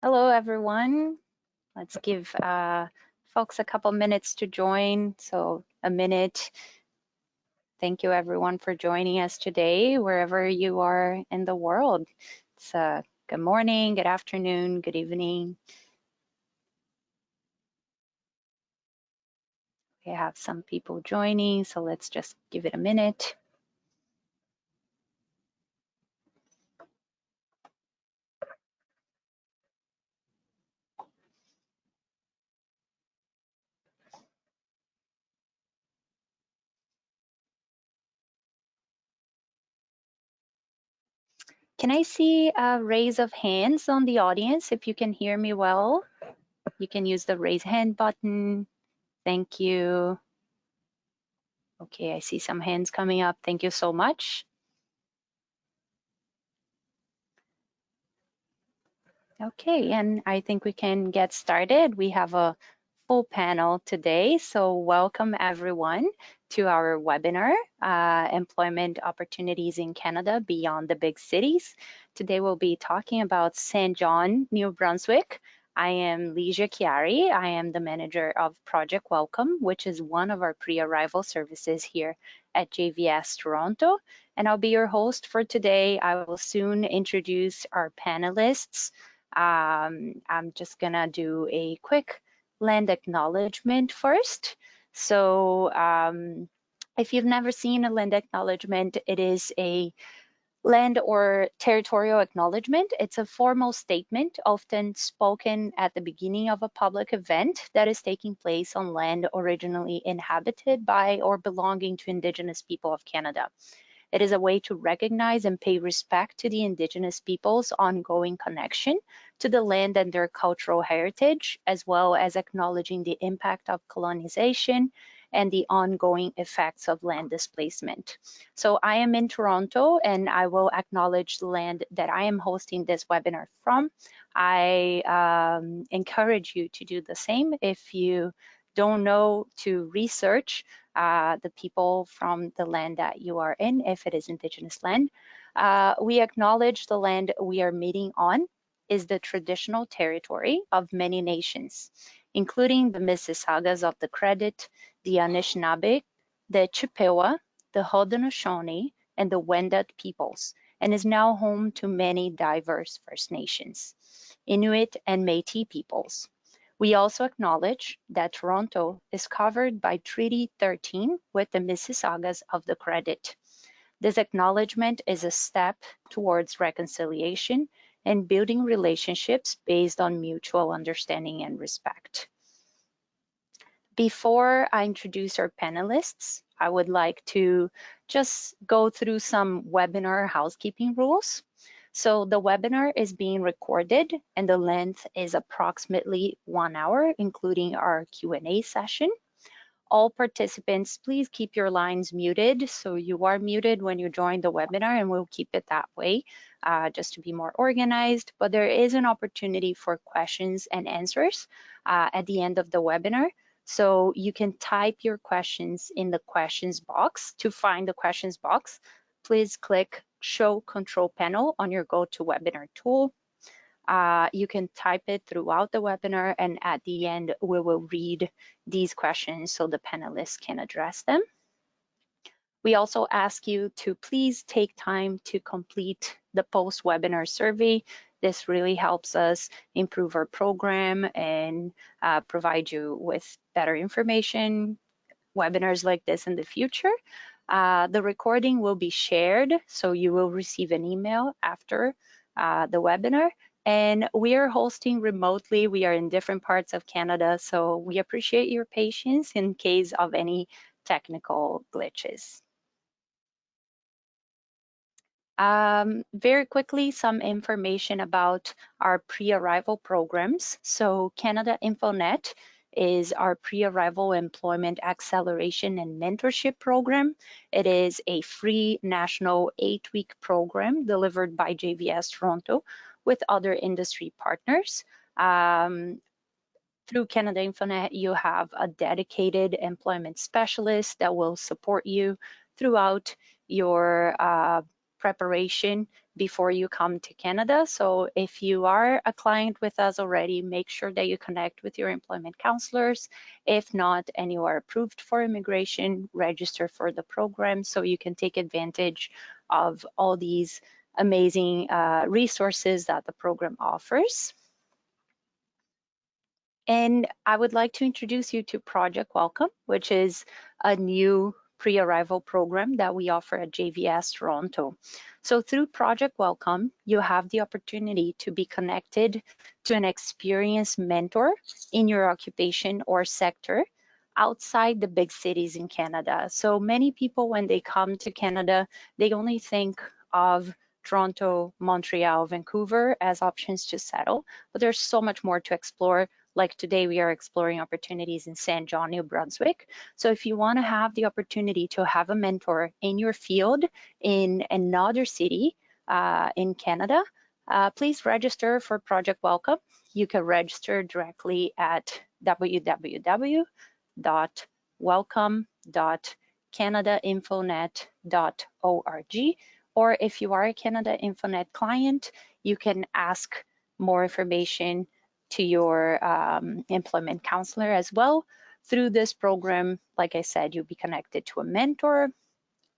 Hello, everyone. Let's give folks a couple minutes to join. So a minute. Thank you, everyone, for joining us today, wherever you are in the world. It's good morning, good afternoon, good evening. We have some people joining, so let's just give it a minute. Can I see a raise of hands on the audience? If you can hear me well, you can use the raise hand button. Thank you. Okay, I see some hands coming up. Thank you so much. Okay, and I think we can get started. We have a full panel today, so welcome everyone to our webinar, Employment Opportunities in Canada Beyond the Big Cities. Today we'll be talking about Saint John, New Brunswick. I am Leisha Chiari. I am the manager of Project Welcome, which is one of our pre-arrival services here at JVS Toronto. And I'll be your host for today. I will soon introduce our panelists. I'm just gonna do a quick land acknowledgement first. So if you've never seen a land acknowledgement, it is a land or territorial acknowledgement. It's a formal statement often spoken at the beginning of a public event that is taking place on land originally inhabited by or belonging to Indigenous people of Canada. It is a way to recognize and pay respect to the Indigenous people's ongoing connection to the land and their cultural heritage, as well as acknowledging the impact of colonization and the ongoing effects of land displacement. So I am in Toronto and I will acknowledge the land that I am hosting this webinar from. I encourage you to do the same. If you don't know, to research the people from the land that you are in, if it is Indigenous land. We acknowledge the land we are meeting on is the traditional territory of many nations, including the Mississaugas of the Credit, the Anishinaabe, the Chippewa, the Haudenosaunee, and the Wendat peoples, and is now home to many diverse First Nations, Inuit, and Métis peoples. We also acknowledge that Toronto is covered by Treaty 13 with the Mississaugas of the Credit. This acknowledgement is a step towards reconciliation and building relationships based on mutual understanding and respect. Before I introduce our panelists, I would like to just go through some webinar housekeeping rules. So the webinar is being recorded and the length is approximately 1 hour, including our Q&A session. All participants, please keep your lines muted. So you are muted when you join the webinar and we'll keep it that way just to be more organized. But there is an opportunity for questions and answers at the end of the webinar. So you can type your questions in the questions box. To find the questions box, please click Show Control Panel on your GoToWebinar tool. You can type it throughout the webinar, and at the end, we will read these questions so the panelists can address them. We also ask you to please take time to complete the post-webinar survey. This really helps us improve our program and provide you with better information, webinars like this in the future. The recording will be shared, so you will receive an email after the webinar. And we are hosting remotely. We are in different parts of Canada, so we appreciate your patience in case of any technical glitches. Very quickly, some information about our pre-arrival programs. So Canada InfoNet is our pre-arrival employment acceleration and mentorship program. It is a free national 8-week program delivered by JVS Toronto with other industry partners. Through Canada InfoNet, you have a dedicated employment specialist that will support you throughout your preparation before you come to Canada. So if you are a client with us already, make sure that you connect with your employment counselors. If not, and you are approved for immigration, register for the program so you can take advantage of all these amazing resources that the program offers. And I would like to introduce you to Project Welcome, which is a new pre-arrival program that we offer at JVS Toronto. So through Project Welcome, you have the opportunity to be connected to an experienced mentor in your occupation or sector outside the big cities in Canada. So many people, when they come to Canada, they only think of Toronto, Montreal, Vancouver as options to settle, but there's so much more to explore. Like today, we are exploring opportunities in Saint John, New Brunswick. So if you want to have the opportunity to have a mentor in your field in another city in Canada, please register for Project Welcome. You can register directly at www.welcome.canadainfonet.org. Or if you are a Canada Infonet client, you can ask more information to your employment counselor as well. Through this program, like I said, you'll be connected to a mentor.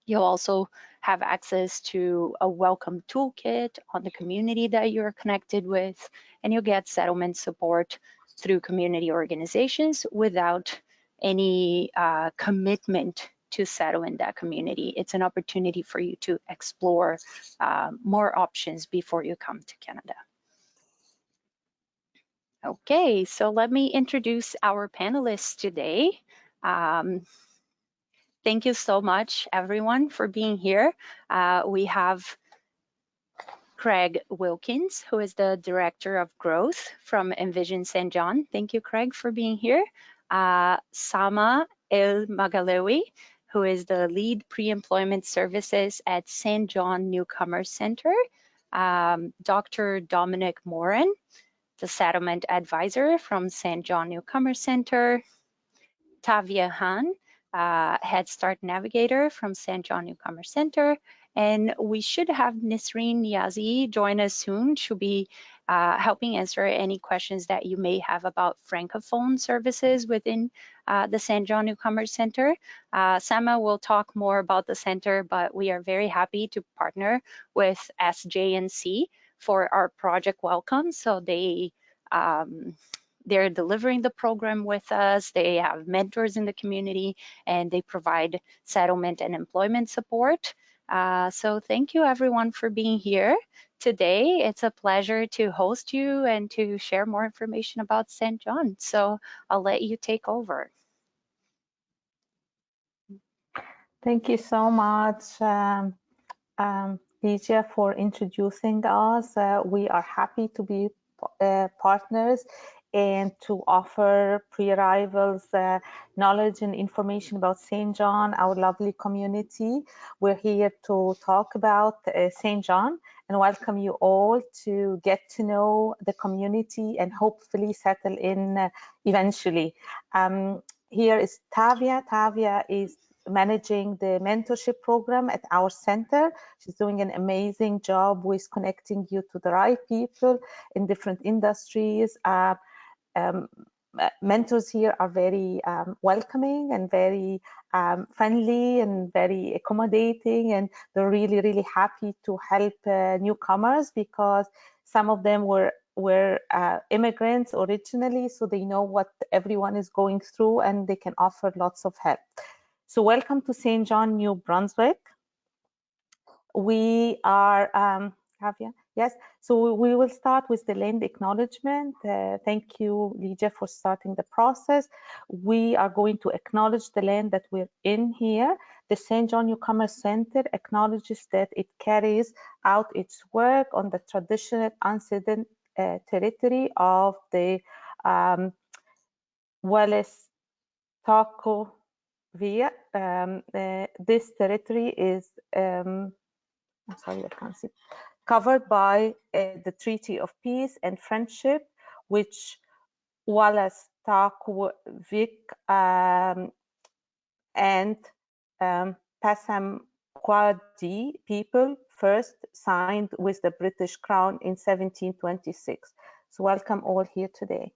You'll also have access to a welcome toolkit on the community that you're connected with, and you'll get settlement support through community organizations without any commitment to settle in that community. It's an opportunity for you to explore more options before you come to Canada. Okay, so let me introduce our panelists today. Thank you so much, everyone, for being here. We have Craig Wilkins, who is the Director of Growth from Envision Saint John. Thank you, Craig, for being here. Sama El Magalewi, who is the Lead Pre-Employment Services at Saint John Newcomers Centre. Dr. Dominic Moran, the Settlement Advisor from Saint John Newcomers Centre. Tavia Han, Head Start Navigator from Saint John Newcomers Centre. And we should have Nisreen Niazi join us soon. She'll be helping answer any questions that you may have about Francophone services within the Saint John Newcomers Centre. Sama will talk more about the center, but we are very happy to partner with SJNC for our Project Welcome. So they're delivering the program with us. They have mentors in the community, and they provide settlement and employment support. So thank you, everyone, for being here today. It's a pleasure to host you and to share more information about Saint John. So I'll let you take over. Thank you so much, Ligia, for introducing us. We are happy to be partners and to offer pre-arrivals knowledge and information about Saint John, our lovely community. We're here to talk about Saint John and welcome you all to get to know the community and hopefully settle in eventually. Here is Tavia. Tavia is managing the mentorship program at our center. She's doing an amazing job with connecting you to the right people in different industries. Mentors here are very welcoming and very friendly and very accommodating, and they're really, really happy to help newcomers because some of them were immigrants originally, so they know what everyone is going through and they can offer lots of help. So welcome to Saint John, New Brunswick. We are, Javier, yes, so we will start with the land acknowledgement. Thank you, Ligia, for starting the process. We are going to acknowledge the land that we're in here. The Saint John Newcomers Centre acknowledges that it carries out its work on the traditional unceded territory of the Wallace-Taco Via. This territory is, I'm sorry, I can't see, covered by the Treaty of Peace and Friendship, which Wallace-Taco and Passamaquoddy Quadi people first signed with the British Crown in 1726. So welcome all here today.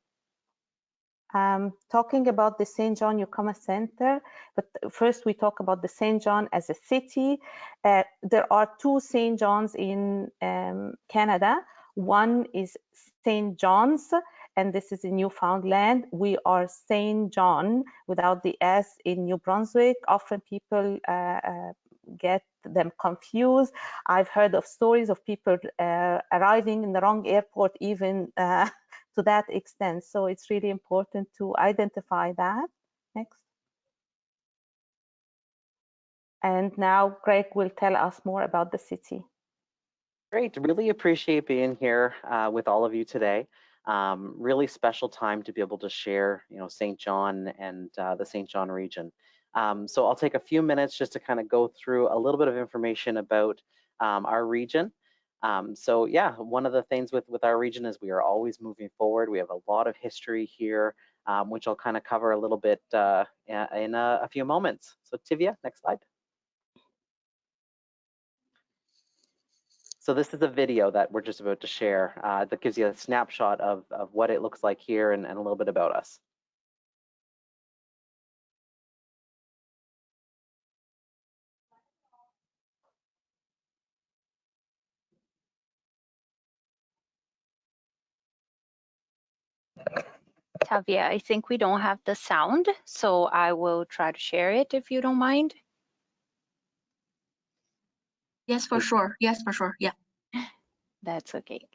Talking about the Saint John Newcomers Centre, but first we talk about the Saint John as a city. There are two Saint Johns in Canada. One is Saint John's, and this is in Newfoundland. We are Saint John without the S in New Brunswick. Often people get them confused. I've heard of stories of people arriving in the wrong airport even to that extent. So it's really important to identify that. Next. And now Greg will tell us more about the city. Great, really appreciate being here with all of you today. Really special time to be able to share, Saint John and the Saint John region. So I'll take a few minutes just to kind of go through a little bit of information about our region. So yeah, one of the things with our region is we are always moving forward. We have a lot of history here, which I'll kind of cover a little bit in a few moments. So Tivia, next slide. So this is a video that we're just about to share that gives you a snapshot of what it looks like here and a little bit about us. Tavia, I think we don't have the sound, so I will try to share it if you don't mind. Yes, for sure. Yes, for sure. Yeah. That's okay.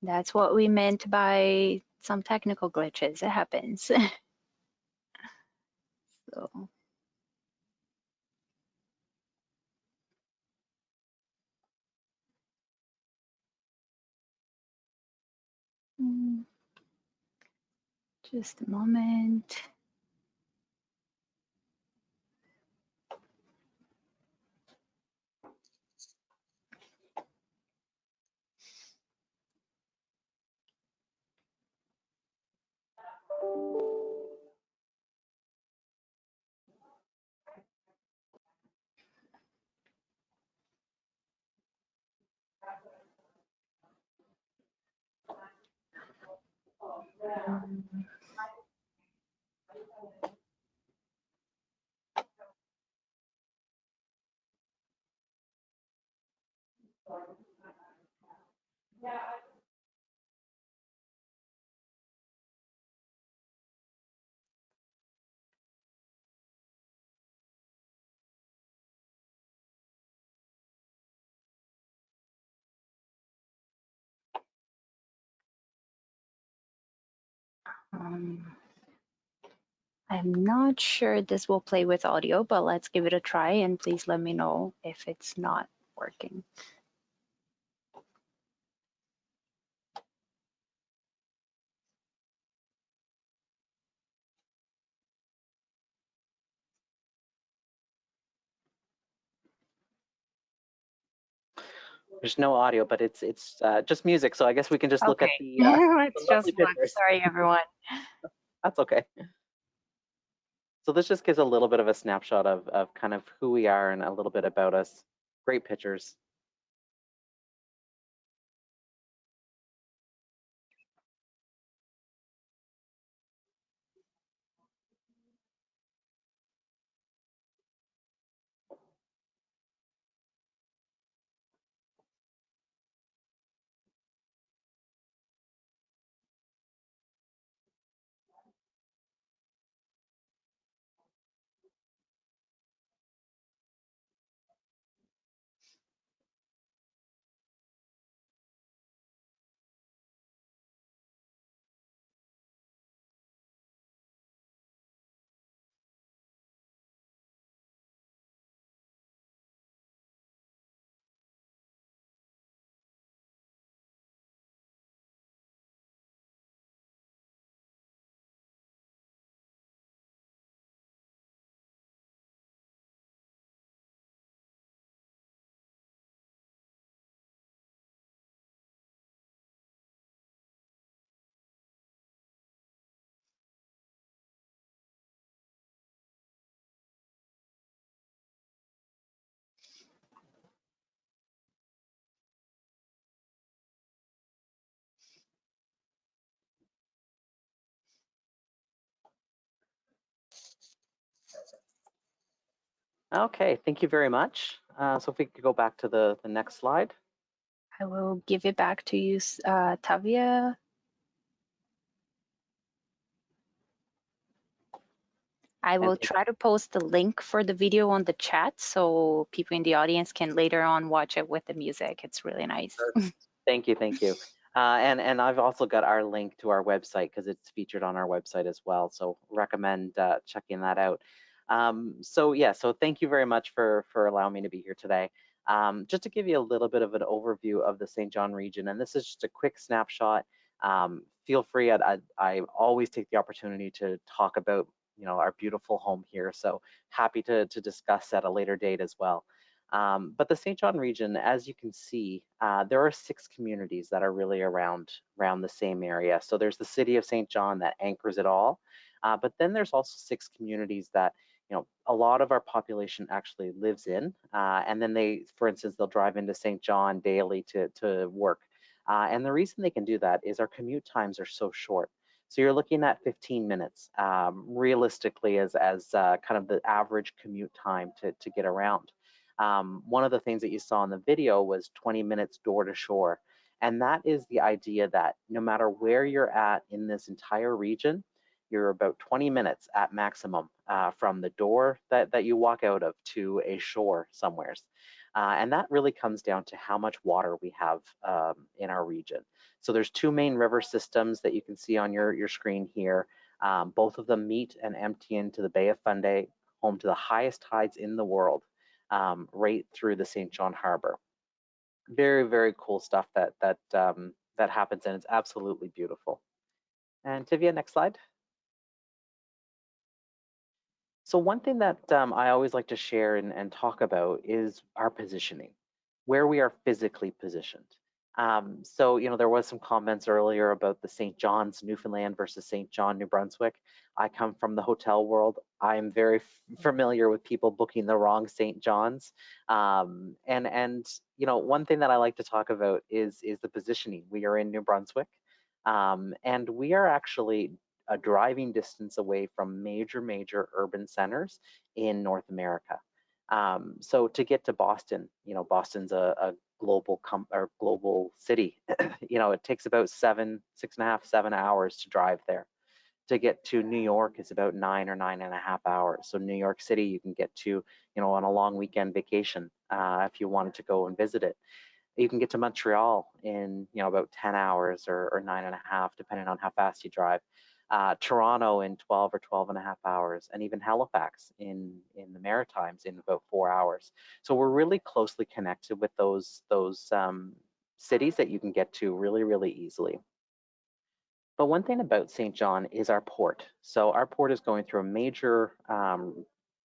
That's what we meant by some technical glitches. It happens. So. Just a moment. I'm not sure this will play with audio, but let's give it a try and please let me know if it's not working. There's no audio, but it's just music. So I guess we can just look at the, Let's the lovely just look. pictures. Sorry, everyone. That's okay. So this just gives a little bit of a snapshot of kind of who we are and a little bit about us. Great pictures. Okay, thank you very much. So if we could go back to the next slide. I will give it back to you, Tavia. I will try to post the link for the video on the chat so people in the audience can later on watch it with the music. It's really nice. Thank you, thank you. And I've also got our link to our website because it's featured on our website as well. So recommend checking that out. So yeah, so thank you very much for allowing me to be here today. Just to give you a little bit of an overview of the Saint John region, and this is just a quick snapshot. Feel free, I always take the opportunity to talk about our beautiful home here. So happy to discuss at a later date as well. But the Saint John region, as you can see, there are 6 communities that are really around the same area. So there's the city of Saint John that anchors it all, but then there's also 6 communities that a lot of our population actually lives in, and then they, for instance, they'll drive into Saint John daily to work. And the reason they can do that is our commute times are so short. So you're looking at 15 minutes realistically as kind of the average commute time to get around. One of the things that you saw in the video was 20 minutes door to shore. And that is the idea that no matter where you're at in this entire region, you're about 20 minutes at maximum from the door that you walk out of to a shore somewheres. And that really comes down to how much water we have in our region. So there's 2 main river systems that you can see on your screen here. Both of them meet and empty into the Bay of Fundy, home to the highest tides in the world, right through the Saint John Harbor. Very, very cool stuff that happens, and it's absolutely beautiful. And Tivia, next slide. So one thing that I always like to share and talk about is our positioning, where we are physically positioned. So, there was some comments earlier about the Saint John's, Newfoundland versus Saint John, New Brunswick. I come from the hotel world. I'm very familiar with people booking the wrong Saint John's. And one thing that I like to talk about is the positioning. We are in New Brunswick, and we are actually a driving distance away from major urban centers in North America. So to get to Boston, Boston's a global city. It takes about 6.5, 7 hours to drive there. To get to New York, it's about 9 or 9.5 hours. So New York City, you can get to, on a long weekend vacation if you wanted to go and visit it. You can get to Montreal in about 10 hours or 9.5, depending on how fast you drive. Toronto in 12 or 12.5 hours, and even Halifax in the Maritimes in about 4 hours. So we're really closely connected with those cities that you can get to really easily. But one thing about Saint John is our port. So our port is going through a major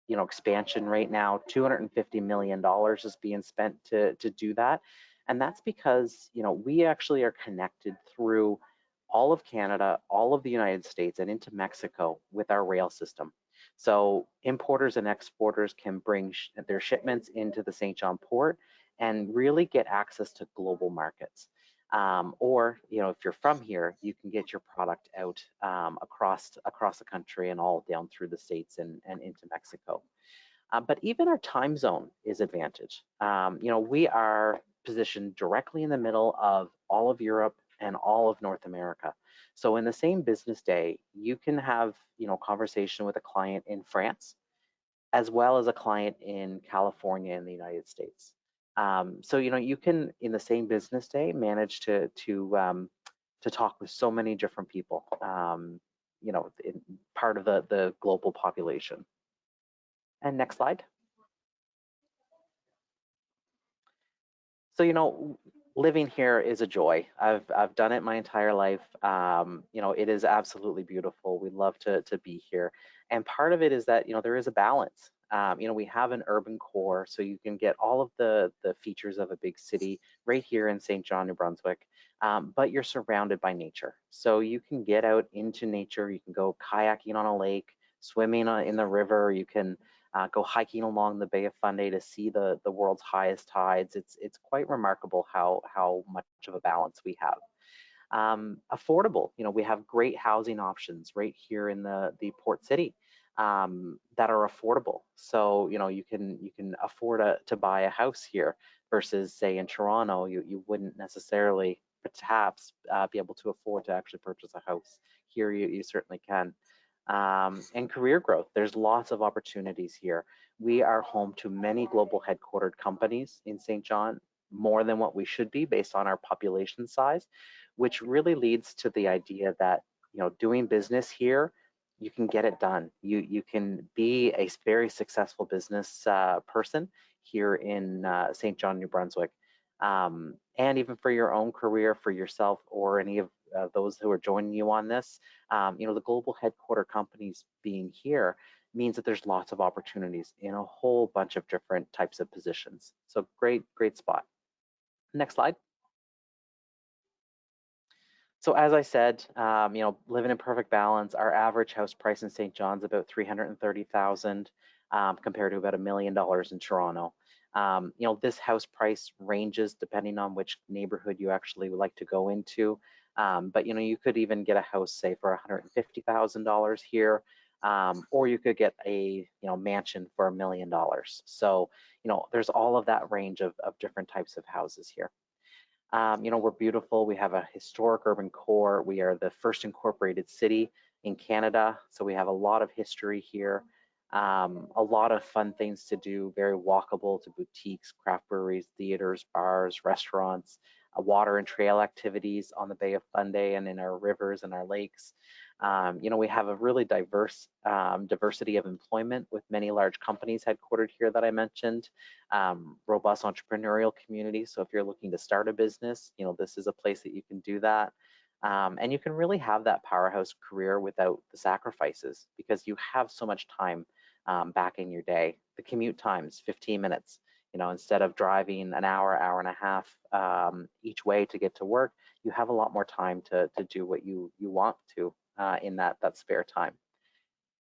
expansion right now. $250 million is being spent to do that. And that's because, we actually are connected through all of Canada, all of the United States, and into Mexico with our rail system. So importers and exporters can bring their shipments into the Saint John port and really get access to global markets. Or, if you're from here, you can get your product out across the country and all down through the States and into Mexico. But even our time zone is advantage. We are positioned directly in the middle of all of Europe and all of North America. So in the same business day, you can have, conversation with a client in France, as well as a client in California in the United States. So, you can, in the same business day, manage to talk with so many different people, part of the global population. And next slide. So, living here is a joy. I've done it my entire life. It is absolutely beautiful. We love to be here. And part of it is that, there is a balance. We have an urban core, so you can get all of the features of a big city right here in Saint John, New Brunswick, but you're surrounded by nature. So you can get out into nature. You can go kayaking on a lake, swimming in the river. You can go hiking along the Bay of Fundy to see the world's highest tides. It's quite remarkable how much of a balance we have. Affordable, we have great housing options right here in the port city. that are affordable. So, you know, you can afford to buy a house here versus, say, in Toronto, you wouldn't necessarily perhaps be able to afford to actually purchase a house. Here, you certainly can. And career growth. There's lots of opportunities here. We are home to many global headquartered companies in Saint John, more than what we should be based on our population size, which really leads to the idea that, you know, doing business here, you can get it done. You can be a very successful business person here in Saint John, New Brunswick. And even for your own career, for yourself or any of those who are joining you on this, you know, the global headquarter companies being here means that there's lots of opportunities in a whole bunch of different types of positions. So great spot. Next slide. So as I said, you know, living in perfect balance, our average house price in Saint John's about $330,000 compared to about $1 million in Toronto. You know, this house price ranges depending on which neighborhood you actually would like to go into. But, you know, you could even get a house, say, for $150,000 here, or you could get a, you know, mansion for $1 million. So, you know, there's all of that range of different types of houses here. You know, we're beautiful. We have a historic urban core. We are the first incorporated city in Canada, so we have a lot of history here. A lot of fun things to do, very walkable to boutiques, craft breweries, theaters, bars, restaurants, water and trail activities on the Bay of Fundy and in our rivers and our lakes. You know, we have a really diverse diversity of employment with many large companies headquartered here that I mentioned, robust entrepreneurial community. So if you're looking to start a business, you know, this is a place that you can do that. And you can really have that powerhouse career without the sacrifices because you have so much time back in your day. The commute times, 15 minutes, you know, instead of driving an hour, hour and a half each way to get to work, you have a lot more time to do what you want to in that spare time.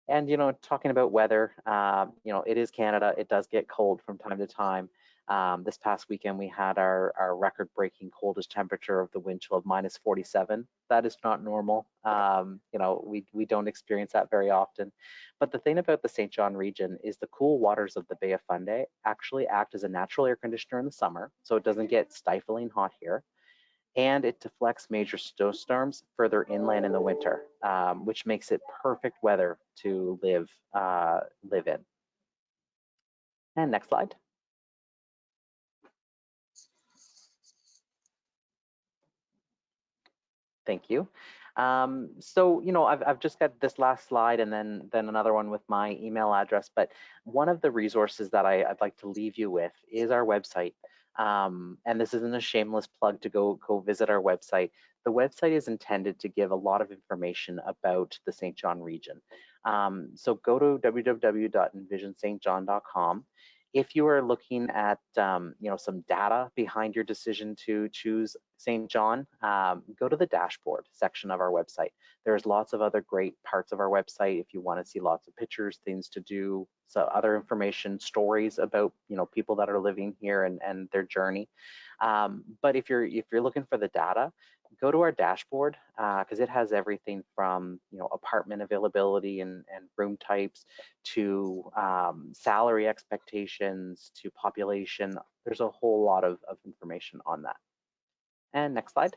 And, you know, talking about weather, you know, it is Canada. It does get cold from time to time. This past weekend, we had our record-breaking coldest temperature of the wind chill of -47. That is not normal. You know, we don't experience that very often. But the thing about the Saint John region is the cool waters of the Bay of Fundy actually act as a natural air conditioner in the summer, so it doesn't get stifling hot here. And it deflects major snowstorms further inland in the winter, which makes it perfect weather to live in. And next slide. Thank you. So, you know, I've just got this last slide and then another one with my email address. But one of the resources that I'd like to leave you with is our website. And this isn't a shameless plug to go visit our website. The website is intended to give a lot of information about the Saint John region. So go to www.envisionstjohn.com. If you are looking at you know, some data behind your decision to choose Saint John, go to the dashboard section of our website. There's lots of other great parts of our website if you want to see lots of pictures, things to do, so other information, stories about, you know, people that are living here and their journey. But if you're looking for the data, go to our dashboard because it has everything from, you know, apartment availability and room types to salary expectations to population. There's a whole lot of information on that. And next slide.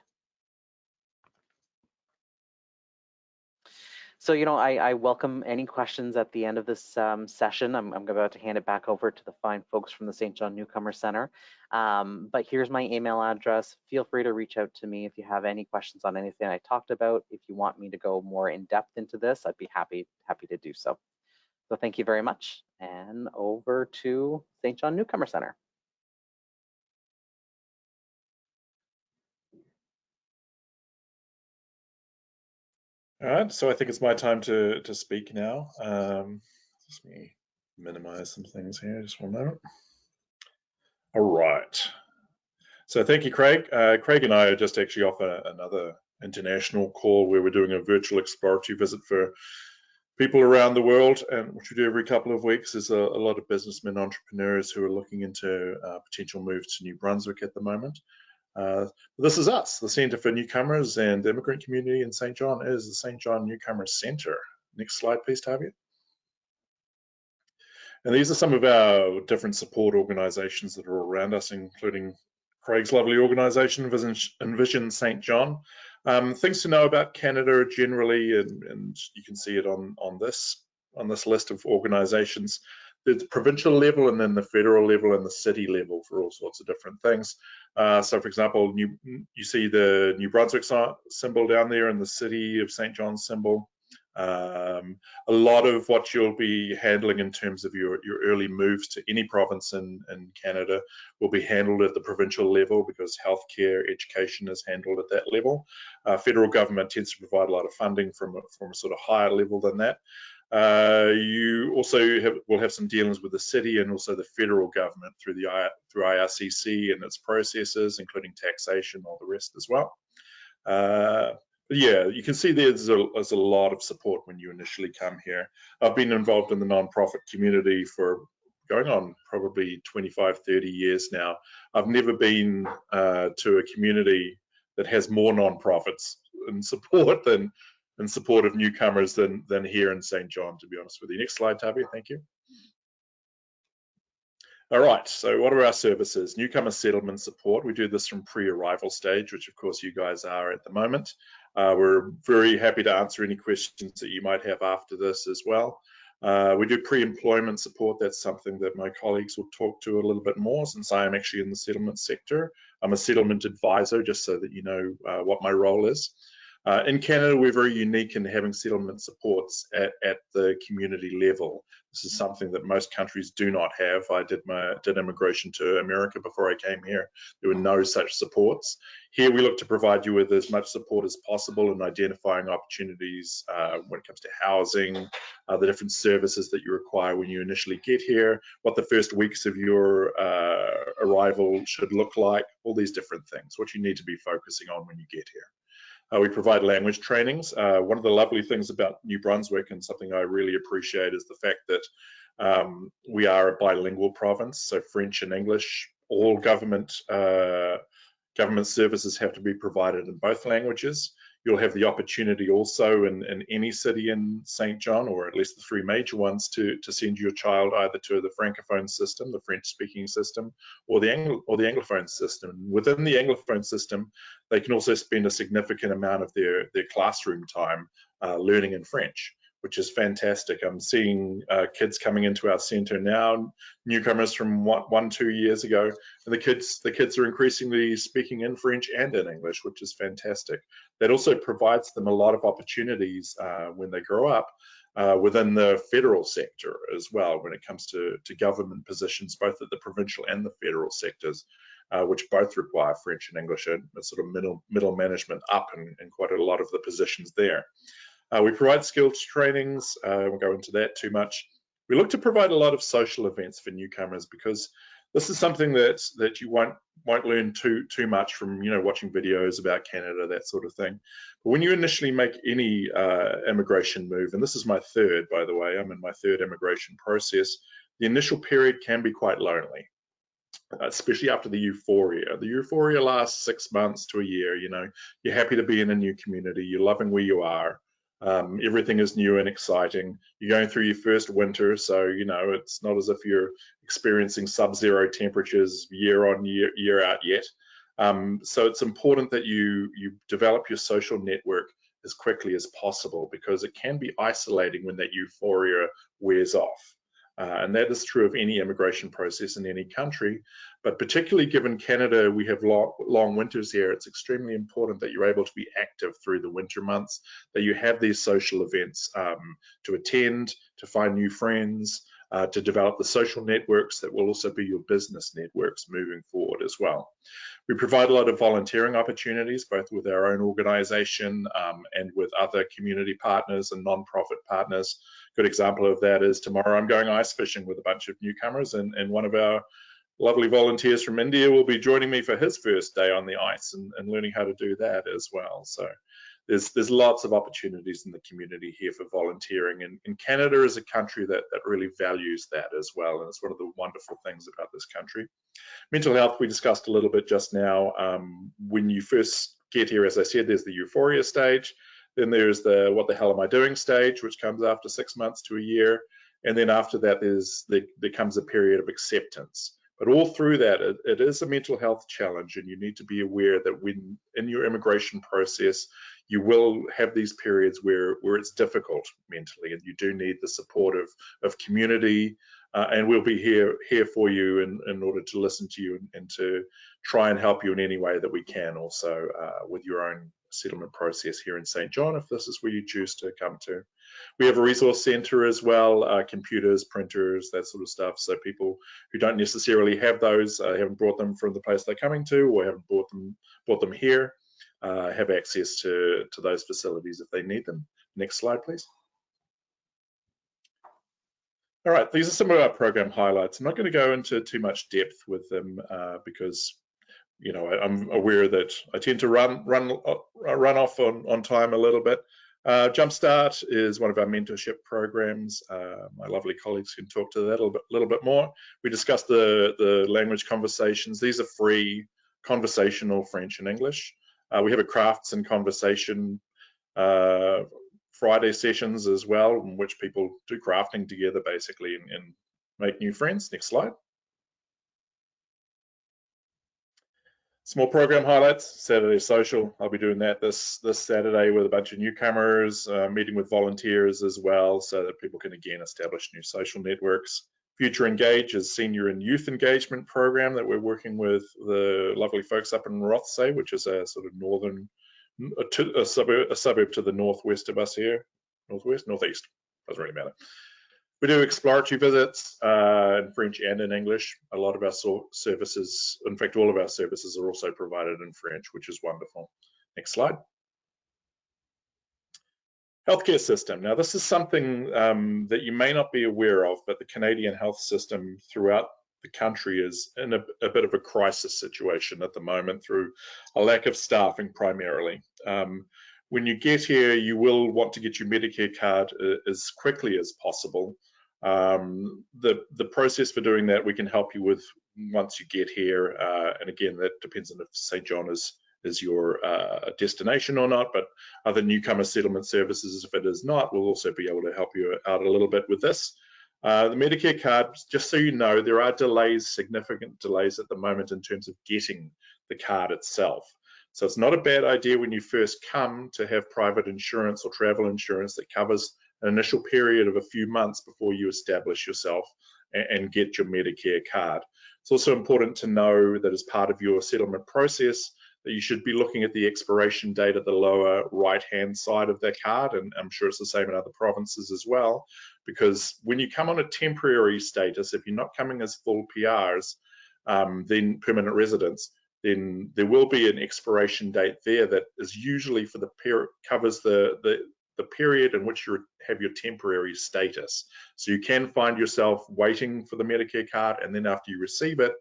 So, you know, I welcome any questions at the end of this session. I'm about to hand it back over to the fine folks from the Saint John Newcomers Centre. But here's my email address. Feel free to reach out to me if you have any questions on anything I talked about. If you want me to go more in depth into this, I'd be happy to do so. So thank you very much. And over to Saint John Newcomers Centre. All right, so I think it's my time to speak now. Just let me minimize some things here, just one moment. All right. So thank you, Craig. Craig and I are just actually off another international call where we're doing a virtual exploratory visit for people around the world, and which we do every couple of weeks. There's a lot of businessmen, entrepreneurs who are looking into potential moves to New Brunswick at the moment. This is us, the Centre for Newcomers and the Immigrant Community in Saint John is the Saint John Newcomers Centre. Next slide, please, Tavia. And these are some of our different support organisations that are all around us, including Craig's lovely organisation, Envision Saint John. Things to know about Canada generally, and you can see it on this list of organisations. There's provincial level, and then the federal level and the city level for all sorts of different things. So, for example, you see the New Brunswick symbol down there and the City of Saint John symbol. A lot of what you'll be handling in terms of your early moves to any province in Canada will be handled at the provincial level, because healthcare, education is handled at that level. Federal government tends to provide a lot of funding from a sort of higher level than that. You also will have some dealings with the city and also the federal government through IRCC and its processes, including taxation, all the rest as well. But yeah, you can see there's a lot of support when you initially come here. I've been involved in the non-profit community for going on probably 25, 30 years now. I've never been to a community that has more non-profits in support of newcomers than here in Saint John, to be honest with you. Next slide, Tavi, thank you. All right, so what are our services? Newcomer settlement support. We do this from pre-arrival stage, which of course you guys are at the moment. We're very happy to answer any questions that you might have after this as well. We do pre-employment support. That's something that my colleagues will talk to a little bit more, since I am actually in the settlement sector. I'm a settlement advisor, just so that you know what my role is. In Canada, we're very unique in having settlement supports at the community level. This is something that most countries do not have. I did immigration to America before I came here. There were no such supports. Here we look to provide you with as much support as possible in identifying opportunities when it comes to housing, the different services that you require when you initially get here, what the first weeks of your arrival should look like, all these different things, what you need to be focusing on when you get here. We provide language trainings. One of the lovely things about New Brunswick, and something I really appreciate, is the fact that we are a bilingual province, so French and English. All government services have to be provided in both languages. You'll have the opportunity also in any city in Saint John, or at least the three major ones, to send your child either to the Francophone system, the French-speaking system, or the Anglophone system. Within the Anglophone system, they can also spend a significant amount of their classroom time learning in French, which is fantastic. I'm seeing kids coming into our centre now, newcomers from 1-2 years ago, and the kids are increasingly speaking in French and in English, which is fantastic. That also provides them a lot of opportunities when they grow up within the federal sector as well, when it comes to government positions, both at the provincial and the federal sectors, which both require French and English, and sort of middle management up in quite a lot of the positions there. We provide skills trainings. I won't go into that too much. We look to provide a lot of social events for newcomers, because this is something that you won't learn too much from, you know, watching videos about Canada, that sort of thing. But when you initially make any immigration move, and this is my third, by the way, I'm in my third immigration process, the initial period can be quite lonely, especially after the euphoria. The euphoria lasts 6 months to a year. You know, you're happy to be in a new community, you're loving where you are. Everything is new and exciting. You're going through your first winter, so you know it's not as if you're experiencing sub-zero temperatures year on year out yet. So it's important that you develop your social network as quickly as possible, because it can be isolating when that euphoria wears off. And that is true of any immigration process in any country, but particularly given Canada, we have long winters here. It's extremely important that you're able to be active through the winter months, that you have these social events to attend, to find new friends, to develop the social networks that will also be your business networks moving forward as well. We provide a lot of volunteering opportunities, both with our own organisation and with other community partners and non-profit partners. Good example of that is tomorrow I'm going ice fishing with a bunch of newcomers, and one of our lovely volunteers from India will be joining me for his first day on the ice and learning how to do that as well. So there's lots of opportunities in the community here for volunteering, and Canada is a country that really values that as well, and it's one of the wonderful things about this country. Mental health, we discussed a little bit just now. When you first get here, as I said, there's the euphoria stage, then there's the what the hell am I doing stage, which comes after 6 months to a year, and then after that there comes a period of acceptance. But all through that, it is a mental health challenge, and you need to be aware that when in your immigration process, you will have these periods where it's difficult mentally, and you do need the support of community, and we'll be here for you in order to listen to you and to try and help you in any way that we can, also with your own settlement process here in Saint John, if this is where you choose to come to. We have a resource centre as well, computers, printers, that sort of stuff. So people who don't necessarily have those, haven't brought them from the place they're coming to, or haven't brought them here, have access to those facilities if they need them. Next slide, please. All right, these are some of our program highlights. I'm not going to go into too much depth with them because, you know, I'm aware that I tend to run off on time a little bit. Jumpstart is one of our mentorship programs. My lovely colleagues can talk to that a little bit more. We discussed the language conversations. These are free conversational French and English. We have a crafts and conversation Friday sessions as well, in which people do crafting together basically and make new friends. Next slide. Small program highlights, Saturday social. I'll be doing that this Saturday with a bunch of newcomers, meeting with volunteers as well, so that people can again establish new social networks. Future Engage is senior and youth engagement program that we're working with the lovely folks up in Rothsay, which is a sort of a suburb to the northwest of us here. Northeast, doesn't really matter. We do exploratory visits in French and in English. A lot of our services, in fact, all of our services are also provided in French, which is wonderful. Next slide. Healthcare system. Now, this is something that you may not be aware of, but the Canadian health system throughout the country is in a bit of a crisis situation at the moment through a lack of staffing primarily. When you get here, you will want to get your Medicare card as quickly as possible. The process for doing that we can help you with once you get here, and again, that depends on if Saint John is your destination or not, but other newcomer settlement services, if it is not, we'll also be able to help you out a little bit with this. The Medicare card, just so you know, there are delays, significant delays at the moment in terms of getting the card itself. So it's not a bad idea when you first come to have private insurance or travel insurance that covers an initial period of a few months before you establish yourself and get your Medicare card. It's also important to know that as part of your settlement process that you should be looking at the expiration date at the lower right-hand side of that card, and I'm sure it's the same in other provinces as well, because when you come on a temporary status, if you're not coming as full PRs, then permanent residents, then there will be an expiration date there that is usually for the covers the period in which you have your temporary status. So you can find yourself waiting for the Medicare card, and then after you receive it,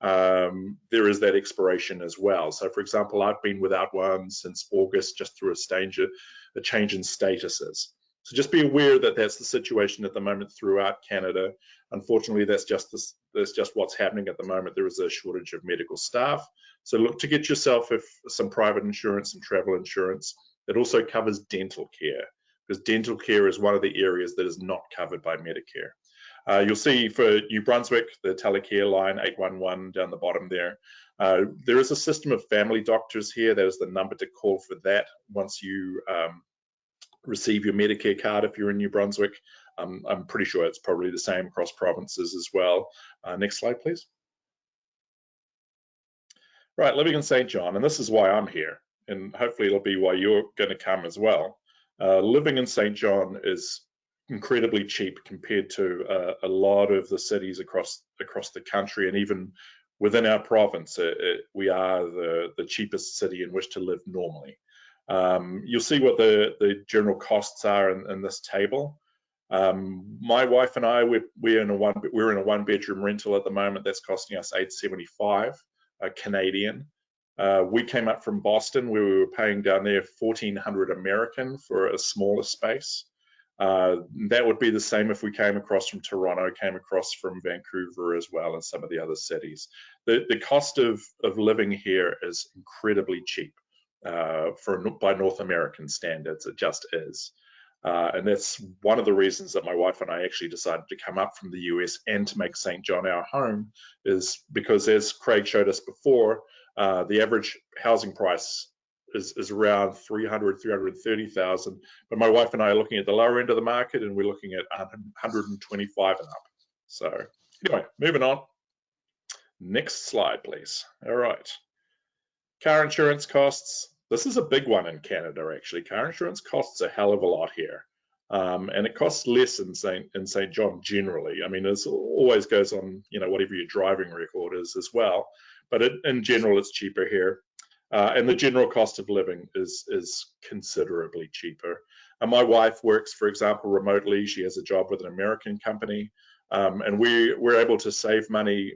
there is that expiration as well. So for example, I've been without one since August just through a change in statuses. So just be aware that that's the situation at the moment throughout Canada. Unfortunately, that's just what's happening at the moment. There is a shortage of medical staff. So look to get yourself some private insurance and travel insurance. It also covers dental care, because dental care is one of the areas that is not covered by Medicare. You'll see for New Brunswick, the telecare line 811 down the bottom there. There is a system of family doctors here. That is the number to call for that once you receive your Medicare card if you're in New Brunswick. I'm pretty sure it's probably the same across provinces as well. Next slide, please. Right, living in Saint John, and this is why I'm here, and hopefully it'll be why you're going to come as well. Living in Saint John is incredibly cheap compared to a lot of the cities across the country, and even within our province, we are the cheapest city in which to live normally. You'll see what the general costs are in this table. My wife and I, we're in a one-bedroom rental at the moment. That's costing us $875 Canadian. We came up from Boston where we were paying down there $1,400 American for a smaller space. That would be the same if we came across from Toronto, came across from Vancouver as well, and some of the other cities. The cost of living here is incredibly cheap by North American standards. It just is. And that's one of the reasons that my wife and I actually decided to come up from the US and to make Saint John our home, is because, as Craig showed us before, the average housing price is around 330,000. But my wife and I are looking at the lower end of the market, and we're looking at 125 and up. So anyway, moving on. Next slide, please. All right. Car insurance costs. This is a big one in Canada, actually. Car insurance costs a hell of a lot here. And it costs less in Saint John generally. I mean, it always goes on, whatever your driving record is as well. But in general, it's cheaper here. And the general cost of living is considerably cheaper. And my wife works, for example, remotely. She has a job with an American company. And we're able to save money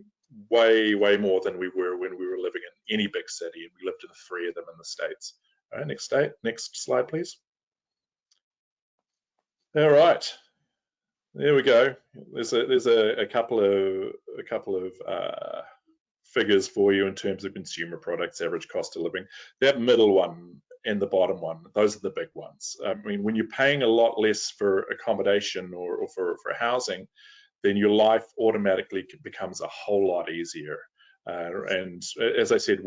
way more than we were when we were living in any big city, and we lived in 3 of them in the States. All right, next slide, please. All right, there we go. There's a couple of figures for you in terms of consumer products, average cost of living. That middle one and the bottom one, those are the big ones. I mean, when you're paying a lot less for accommodation or for housing, then your life automatically becomes a whole lot easier. And as I said,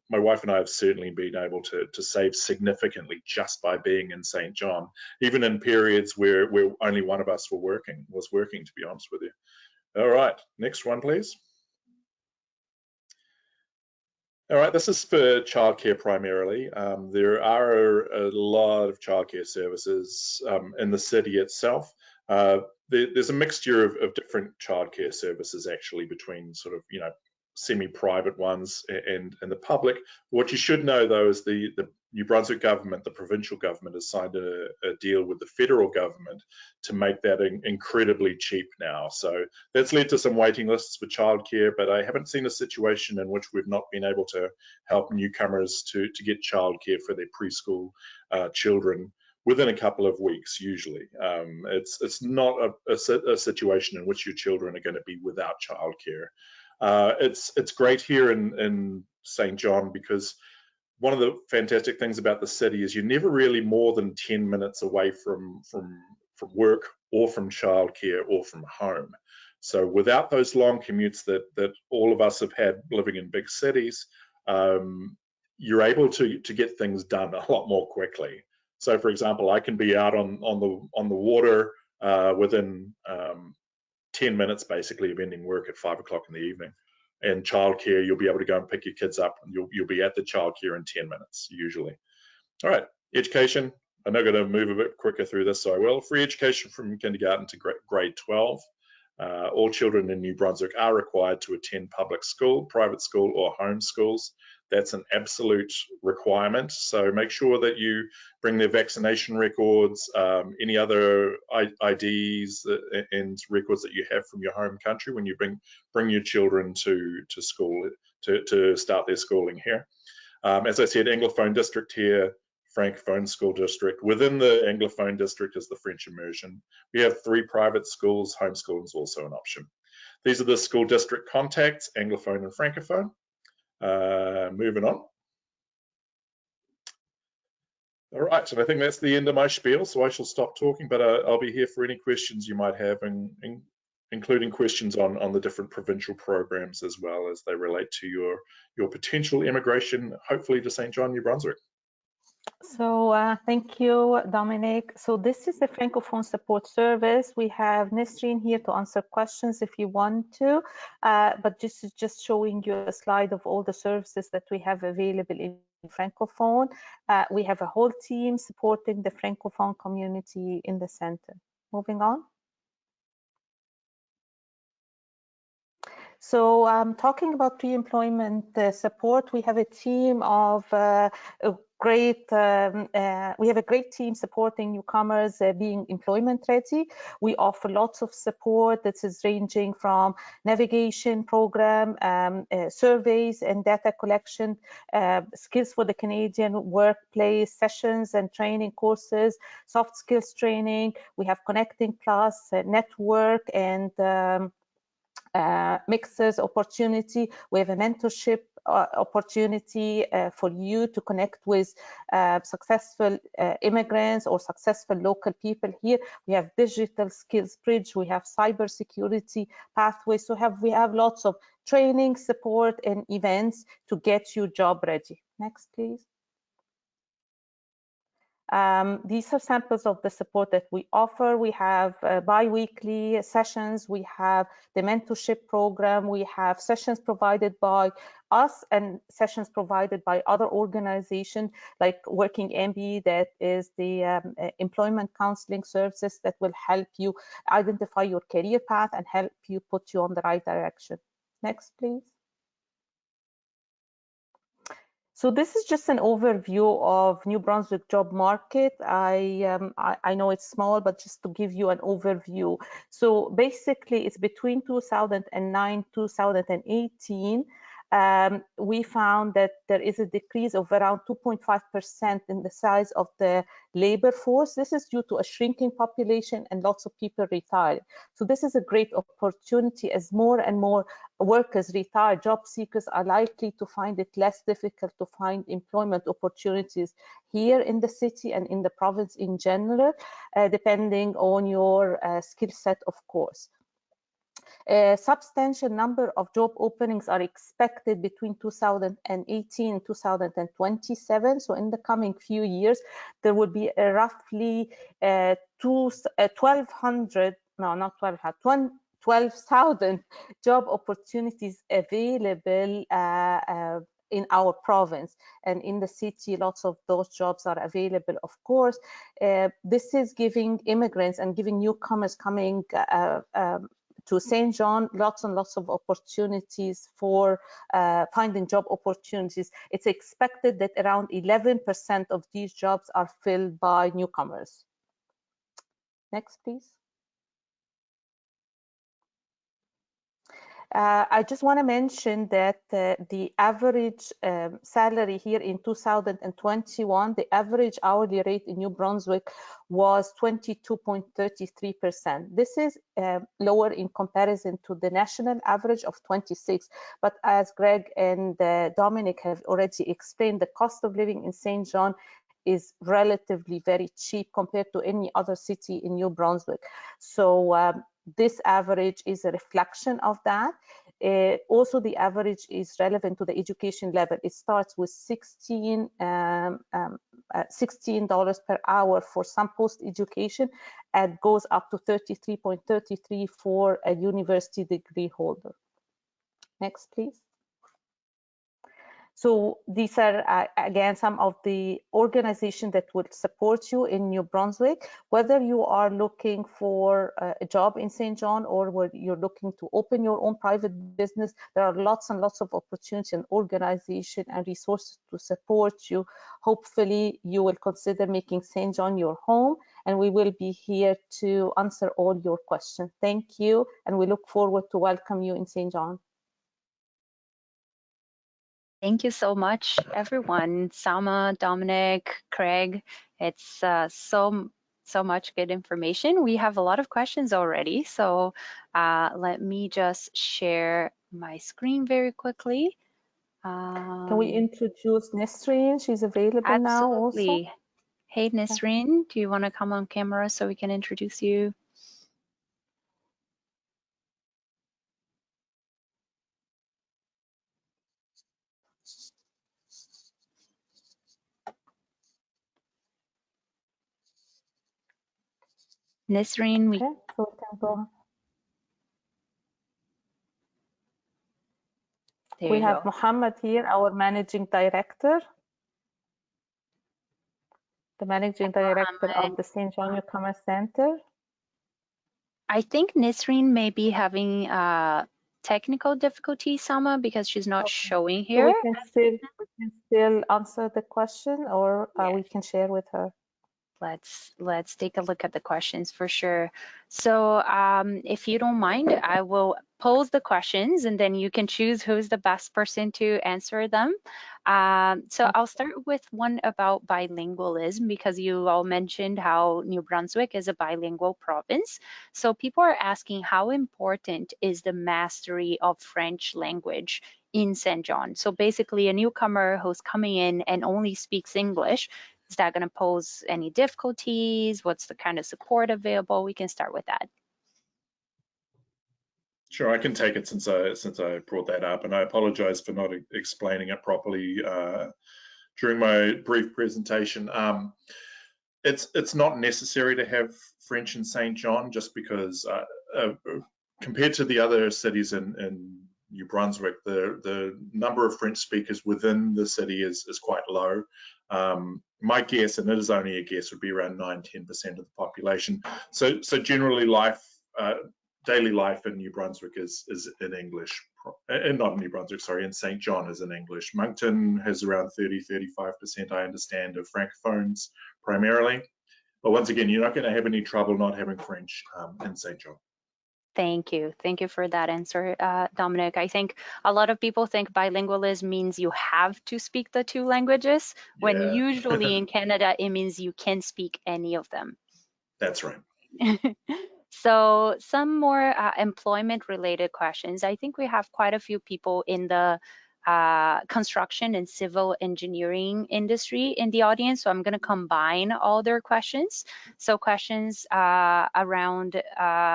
my wife and I have certainly been able to save significantly just by being in Saint John, even in periods where only one of us was working, to be honest with you. All right, next one, please. All right, this is for childcare primarily. There are a lot of childcare services in the city itself. There's a mixture of different childcare services actually, between sort of semi-private ones and the public. What you should know though is the New Brunswick government, the provincial government, has signed a deal with the federal government to make that incredibly cheap now. So that's led to some waiting lists for childcare, but I haven't seen a situation in which we've not been able to help newcomers to get childcare for their preschool children within a couple of weeks usually. It's not a situation in which your children are going to be without childcare. It's great here in Saint John, because one of the fantastic things about the city is you're never really more than 10 minutes away from work or from childcare or from home. So without those long commutes that all of us have had living in big cities, you're able to get things done a lot more quickly. So for example, I can be out on the water within 10 minutes basically of ending work at 5 o'clock in the evening. And childcare, you'll be able to go and pick your kids up, and you'll be at the childcare in 10 minutes usually. All right, education. I'm not going to move a bit quicker through this, so I will. Free education from kindergarten to grade 12. All children in New Brunswick are required to attend public school, private school, or home schools. That's an absolute requirement. So make sure that you bring their vaccination records, any other IDs and records that you have from your home country when you bring your children to school to start their schooling here. As I said, Anglophone district here, Francophone school district. Within the Anglophone district is the French immersion. We have 3 private schools. Homeschooling is also an option. These are the school district contacts, Anglophone and Francophone. Moving on. All right, and I think that's the end of my spiel, so I shall stop talking, but I'll be here for any questions you might have, including questions on the different provincial programs as well as they relate to your potential immigration, hopefully to Saint John, New Brunswick. So thank you, Dominic. So this is the Francophone support service. We have Nesreen here to answer questions if you want to, but this is just showing you a slide of all the services that we have available in Francophone. We have a whole team supporting the Francophone community in the center. Moving on. So talking about pre-employment support, we have a team of we have a great team supporting newcomers being employment ready. We offer lots of support that is ranging from navigation program, surveys and data collection, skills for the Canadian workplace sessions and training courses, soft skills training. We have Connecting Plus, network, and mixers opportunity. We have a mentorship opportunity for you to connect with successful immigrants or successful local people here. We have digital skills bridge, we have cybersecurity pathways. So we have lots of training, support, and events to get you job ready. Next, please. These are samples of the support that we offer. We have bi-weekly sessions, we have the mentorship program, we have sessions provided by us and sessions provided by other organizations like Working MB, that is the employment counseling services that will help you identify your career path and help you put you on the right direction. Next, please. So this is just an overview of New Brunswick job market. I know it's small, but just to give you an overview. So basically, it's between 2009 2018. We found that there is a decrease of around 2.5% in the size of the labor force. This is due to a shrinking population and lots of people retiring. So this is a great opportunity. As more and more workers retire, job seekers are likely to find it less difficult to find employment opportunities here in the city and in the province in general, depending on your skill set, of course. A substantial number of job openings are expected between 2018 and 2027. So in the coming few years, there will be roughly 12,000 job opportunities available in our province, and in the city lots of those jobs are available, of course. This is giving immigrants and giving newcomers coming to Saint John lots and lots of opportunities for finding job opportunities. It's expected that around 11% of these jobs are filled by newcomers. Next, please. I just want to mention that the average salary here in 2021, the average hourly rate in New Brunswick was 22.33%. This is lower in comparison to the national average of 26. But as Greg and Dominic have already explained, the cost of living in Saint John is relatively very cheap compared to any other city in New Brunswick. So this average is a reflection of that. Also, the average is relevant to the education level. It starts with $16 per hour for some post-education and goes up to 33.33 for a university degree holder. Next, please. So these are, again, some of the organizations that will support you in New Brunswick, whether you are looking for a job in Saint John or where you're looking to open your own private business. There are lots and lots of opportunities and organization and resources to support you. Hopefully, you will consider making Saint John your home, and we will be here to answer all your questions. Thank you, and we look forward to welcome you in Saint John. Thank you so much, everyone. Salma, Dominic, Craig. It's so much good information. We have a lot of questions already, so let me just share my screen very quickly. Can we introduce Nisreen? She's available now also. Hey, Nisreen, do you want to come on camera so we can introduce you? Nisreen, okay, so we can go. We have Muhammad here, our managing director. The managing director of the Saint John Newcomers Centre. I think Nisreen may be having technical difficulty, Salma, because she's not showing here. So we can still answer the question, or we can share with her. let's take a look at the questions for sure. So if you don't mind, I will pose the questions and then you can choose who's the best person to answer them. So I'll start with one about bilingualism because you all mentioned how New Brunswick is a bilingual province. So people are asking how important is the mastery of French language in Saint John? So basically a newcomer who's coming in and only speaks English, is that going to pose any difficulties? What's the kind of support available? We can start with that. Sure, I can take it since I brought that up, and I apologize for not explaining it properly during my brief presentation. It's not necessary to have French in Saint John, just because compared to the other cities in New Brunswick, the number of French speakers within the city is quite low. My guess, and it is only a guess, would be around 9–10% of the population. So generally daily life in New Brunswick is in English, not in New Brunswick, sorry, in Saint John is in English. Moncton has around 30–35%, I understand, of francophones primarily. But once again, you're not going to have any trouble not having French in Saint John. Thank you. Thank you for that answer, Dominic. I think a lot of people think bilingualism means you have to speak the two languages, when usually in Canada, it means you can speak any of them. That's right. So some more employment related questions. I think we have quite a few people in the construction and civil engineering industry in the audience, so I'm going to combine all their questions. So questions around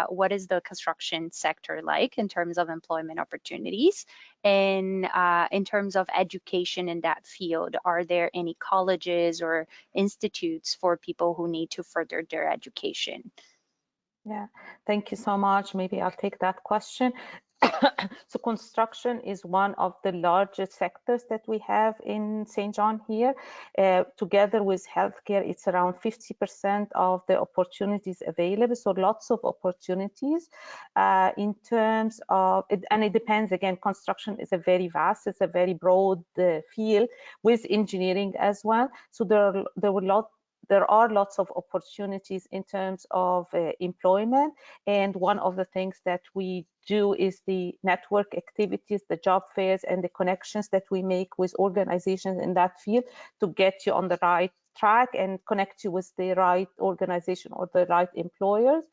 what is the construction sector like in terms of employment opportunities, and in terms of education in that field, are there any colleges or institutes for people who need to further their education? Yeah, thank you so much. Maybe I'll take that question. So construction is one of the largest sectors that we have in Saint John here. Together with healthcare, it's around 50% of the opportunities available. So lots of opportunities in terms of, and it depends, again, construction is a very vast, it's a very broad field with engineering as well. So there are lots of opportunities in terms of employment, and one of the things that we do is the network activities, the job fairs, and the connections that we make with organizations in that field to get you on the right track and connect you with the right organization or the right employers.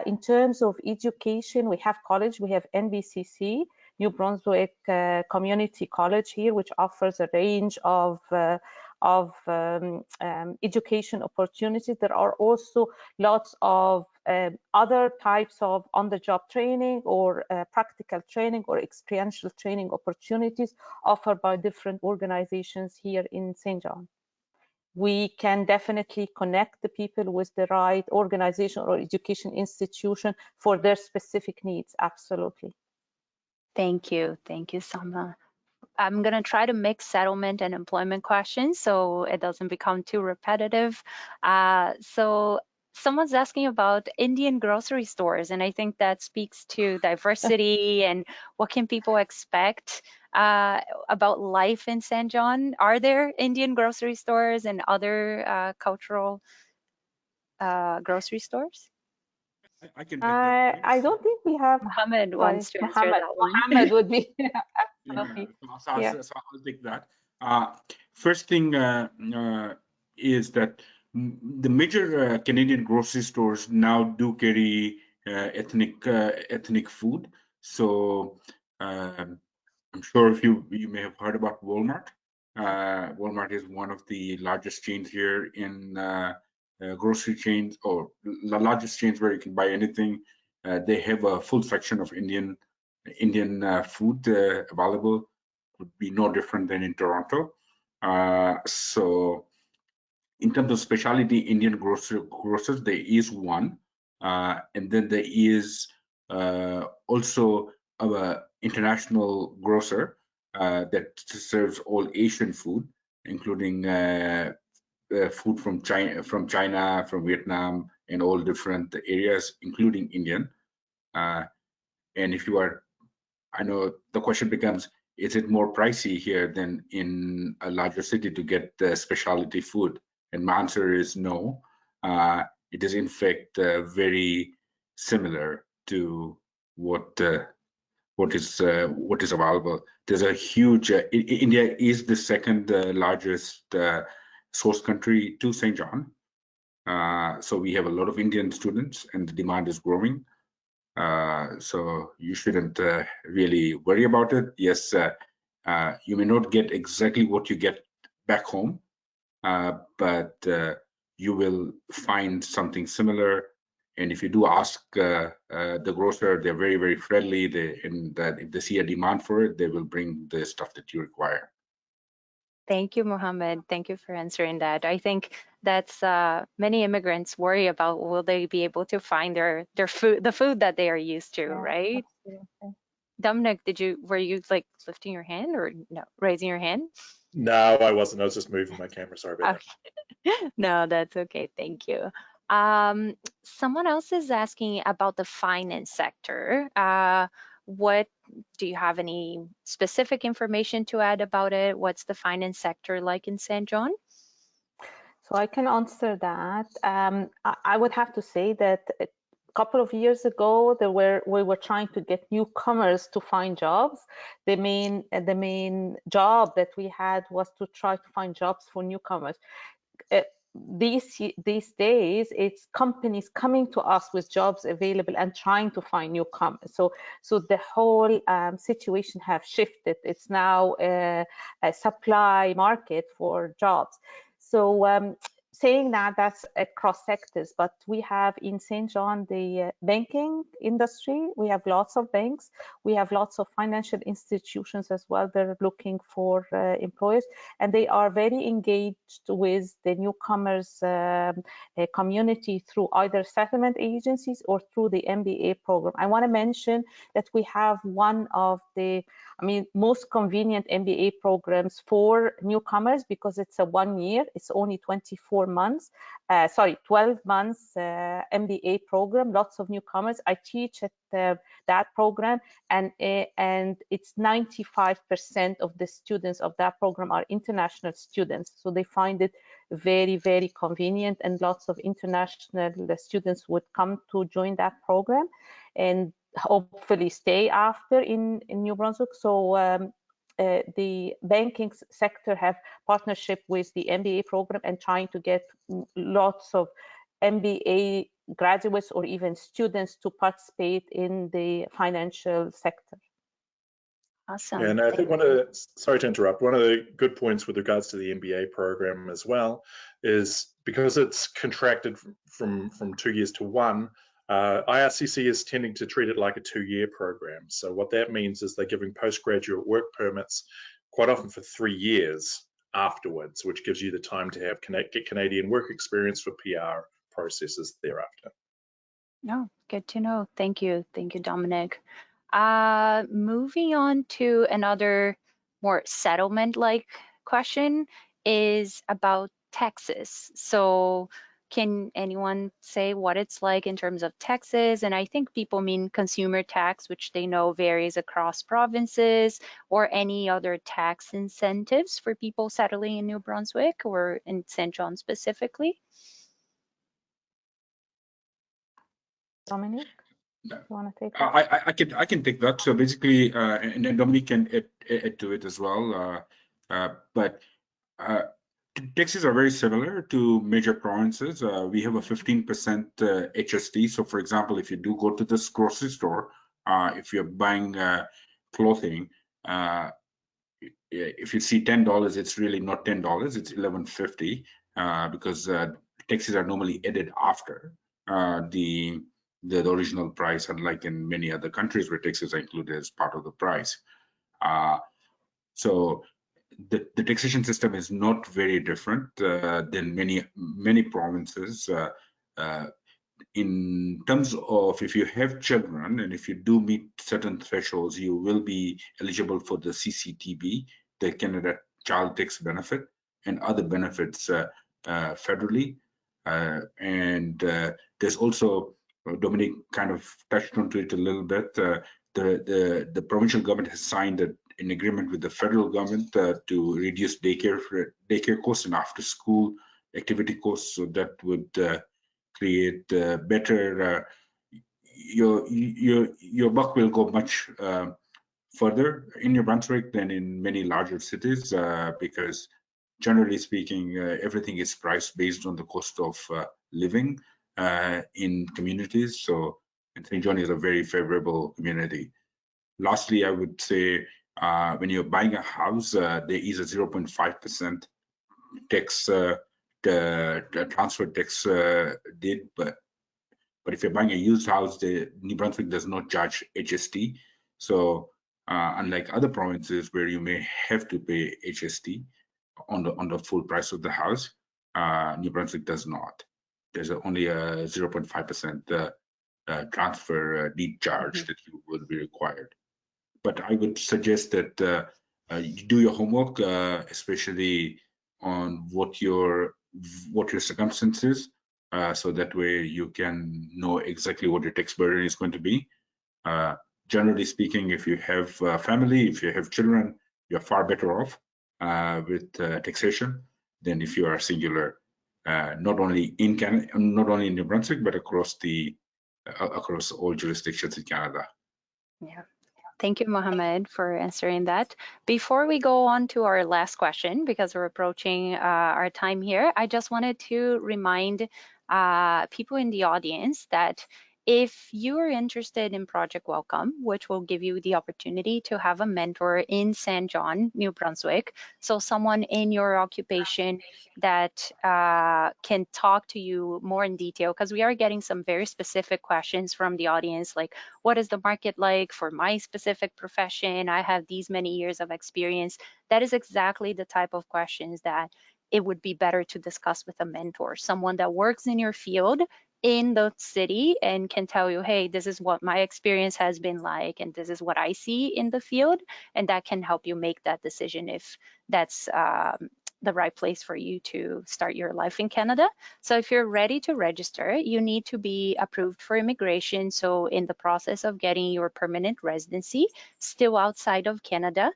In terms of education, we have college, we have NBCC, New Brunswick Community College here, which offers a range of education opportunities. There are also lots of other types of on-the-job training or practical training or experiential training opportunities offered by different organizations here in Saint John. We can definitely connect the people with the right organization or education institution for their specific needs. Absolutely. Thank you. Thank you, Sama. I'm going to try to mix settlement and employment questions so it doesn't become too repetitive. So someone's asking about Indian grocery stores, and I think that speaks to diversity and what can people expect about life in Saint John. Are there Indian grocery stores and other cultural grocery stores? I can take that. I don't think we have. Mohammed wants to answer that one. Mohammed would be. So I'll take that. First thing is that the major Canadian grocery stores now do carry ethnic food. So I'm sure if you may have heard about Walmart. Walmart is one of the largest chains here in grocery chains, or the largest chains where you can buy anything. They have a full section of Indian food available. Would be no different than in Toronto. So in terms of specialty Indian grocers, there is one, and then there is also an international grocer that serves all Asian food, including food from China, from Vietnam, and all different areas, including Indian. And if you are, I know the question becomes, is it more pricey here than in a larger city to get the specialty food? And my answer is no. it is in fact very similar to what is available. There's a huge India is the second largest source country to Saint John, so we have a lot of Indian students, and the demand is growing. So you shouldn't really worry about it. Yes, you may not get exactly what you get back home, but you will find something similar. And if you do ask the grocer, they're very, very friendly. And that if they see a demand for it, they will bring the stuff that you require. Thank you, Mohammed. Thank you for answering that. I think that's many immigrants worry about, will they be able to find their food, the food that they are used to, right? Absolutely. Dominic, were you like lifting your hand or no, raising your hand? No, I wasn't. I was just moving my camera. Sorry about Okay. No, that's okay. Thank you. Someone else is asking about the finance sector. What do you have any specific information to add about it? What's the finance sector like in Saint John? So I can answer that. I would have to say that a couple of years ago, we were trying to get newcomers to find jobs. The main job that we had was to try to find jobs for newcomers. These days, it's companies coming to us with jobs available and trying to find newcomers. So the whole situation have shifted. It's now a supply market for jobs. So saying that, that's across sectors, but we have in Saint John the banking industry. We have lots of banks. We have lots of financial institutions as well. They're looking for employers, and they are very engaged with the newcomers community through either settlement agencies or through the MBA program. I want to mention that we have one of the most convenient MBA programs for newcomers, because it's a 1 year, it's only 12 months MBA program, lots of newcomers. I teach at that program, and it's 95% of the students of that program are international students. So they find it very, very convenient, and lots of international students would come to join that program and hopefully stay after in New Brunswick. So the banking sector have partnership with the MBA program and trying to get lots of MBA graduates or even students to participate in the financial sector. Awesome. And I think sorry to interrupt, one of the good points with regards to the MBA program as well is because it's contracted from 2 years to 1, IRCC is tending to treat it like a 2-year program. So what that means is they're giving postgraduate work permits quite often for 3 years afterwards, which gives you the time to get Canadian work experience for PR processes thereafter. No, good to know. Thank you, Dominic. Moving on to another more settlement-like question is about taxes. So can anyone say what it's like in terms of taxes? And I think people mean consumer tax, which they know varies across provinces, or any other tax incentives for people settling in New Brunswick or in Saint John specifically. Dominic, you want to take that? I can take that. So basically, and then Dominic can add to it as well. But taxes are very similar to major provinces. We have a 15% HST. So for example, if you do go to this grocery store, if you're buying clothing, if you see $10, it's really not $10, it's $11.50 because taxes are normally added after the original price, unlike in many other countries where taxes are included as part of the price. So the taxation system is not very different than many provinces. In terms of if you have children and if you do meet certain thresholds, you will be eligible for the CCTB, the Canada Child Tax Benefit, and other benefits federally. And there's also, Dominic kind of touched on it a little bit, the provincial government has signed an agreement with the federal government to reduce daycare costs and after school activity costs. So that would create better. Your buck will go much further in New Brunswick than in many larger cities because generally speaking, everything is priced based on the cost of living in communities. So, and Saint John is a very favorable community. Lastly, I would say when you're buying a house, there is a 0.5% tax, the transfer tax did, but if you're buying a used house, the New Brunswick does not charge HST. So unlike other provinces where you may have to pay HST on the full price of the house, New Brunswick does not. There's only a 0.5% transfer deed charge that you will be required. But I would suggest that you do your homework, especially on what your circumstances, so that way you can know exactly what your tax burden is going to be. Generally speaking, if you have a family, if you have children, you're far better off with taxation than if you are singular, not only in Canada, not only in New Brunswick, but across all jurisdictions in Canada. Yeah. Thank you, Mohammed, for answering that. Before we go on to our last question, because we're approaching our time here, I just wanted to remind people in the audience that if you are interested in Project Welcome, which will give you the opportunity to have a mentor in Saint John, New Brunswick, so someone in your occupation that can talk to you more in detail, because we are getting some very specific questions from the audience, like what is the market like for my specific profession? I have these many years of experience. That is exactly the type of questions that it would be better to discuss with a mentor, someone that works in your field in the city and can tell you, hey, this is what my experience has been like, and this is what I see in the field, and that can help you make that decision if that's the right place for you to start your life in Canada. So if you're ready to register, you need to be approved for immigration. So in the process of getting your permanent residency, still outside of Canada,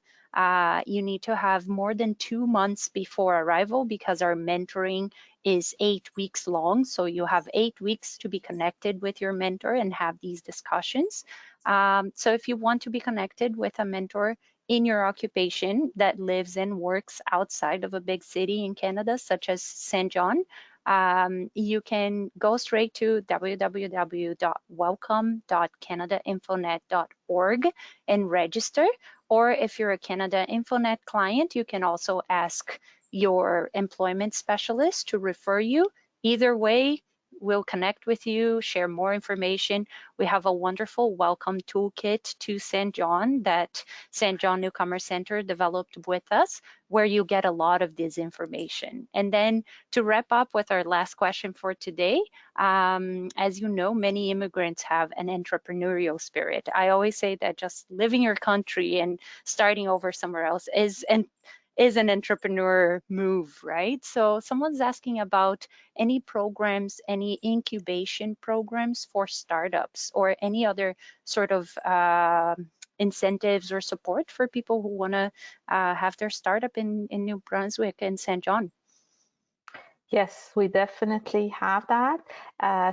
you need to have more than 2 months before arrival, because our mentoring is 8 weeks long. So you have 8 weeks to be connected with your mentor and have these discussions. So if you want to be connected with a mentor in your occupation that lives and works outside of a big city in Canada, such as Saint John, you can go straight to www.welcome.canadainfonet.org and register. Or if you're a Canada Infonet client, you can also ask your employment specialist to refer you. Either way, we'll connect with you, share more information. We have a wonderful welcome toolkit to Saint John that Saint John Newcomers Centre developed with us, where you get a lot of this information. And then to wrap up with our last question for today, as you know, many immigrants have an entrepreneurial spirit. I always say that just leaving your country and starting over somewhere else is an entrepreneur move, right? So someone's asking about any programs, any incubation programs for startups, or any other sort of incentives or support for people who want to have their startup in New Brunswick and Saint John. Yes, we definitely have that.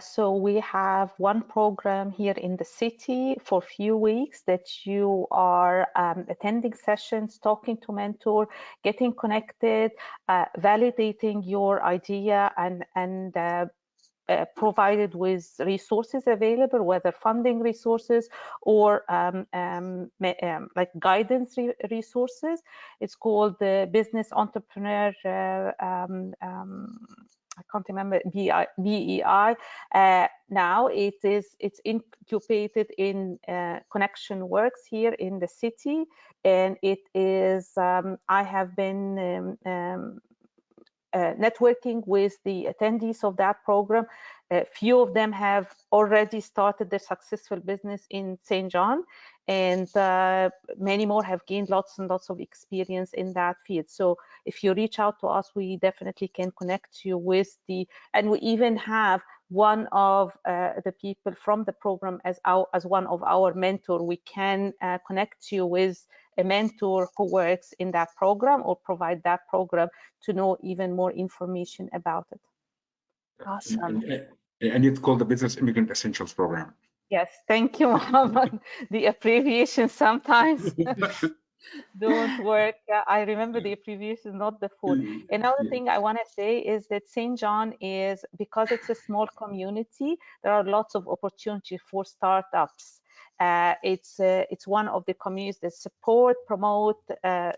So we have one program here in the city for a few weeks that you are attending sessions, talking to mentor, getting connected, validating your idea, and provided with resources available, whether funding resources or like guidance resources. It's called the Business Entrepreneur, I can't remember, BEI. Now it's incubated in Connection Works here in the city, and it is, I have been networking with the attendees of that program. A few of them have already started their successful business in Saint John, and many more have gained lots and lots of experience in that field. So if you reach out to us, we definitely can connect you with and we even have one of the people from the program as one of our mentor. We can connect you with a mentor who works in that program, or provide that program to know even more information about it. Awesome. And it's called the Business Immigrant Essentials Program. Yes, thank you, Mohammed. The abbreviation sometimes don't work. I remember the abbreviation, not the full. Another thing I want to say is that Saint John is, because it's a small community, there are lots of opportunity for startups. It's one of the communities that support, promote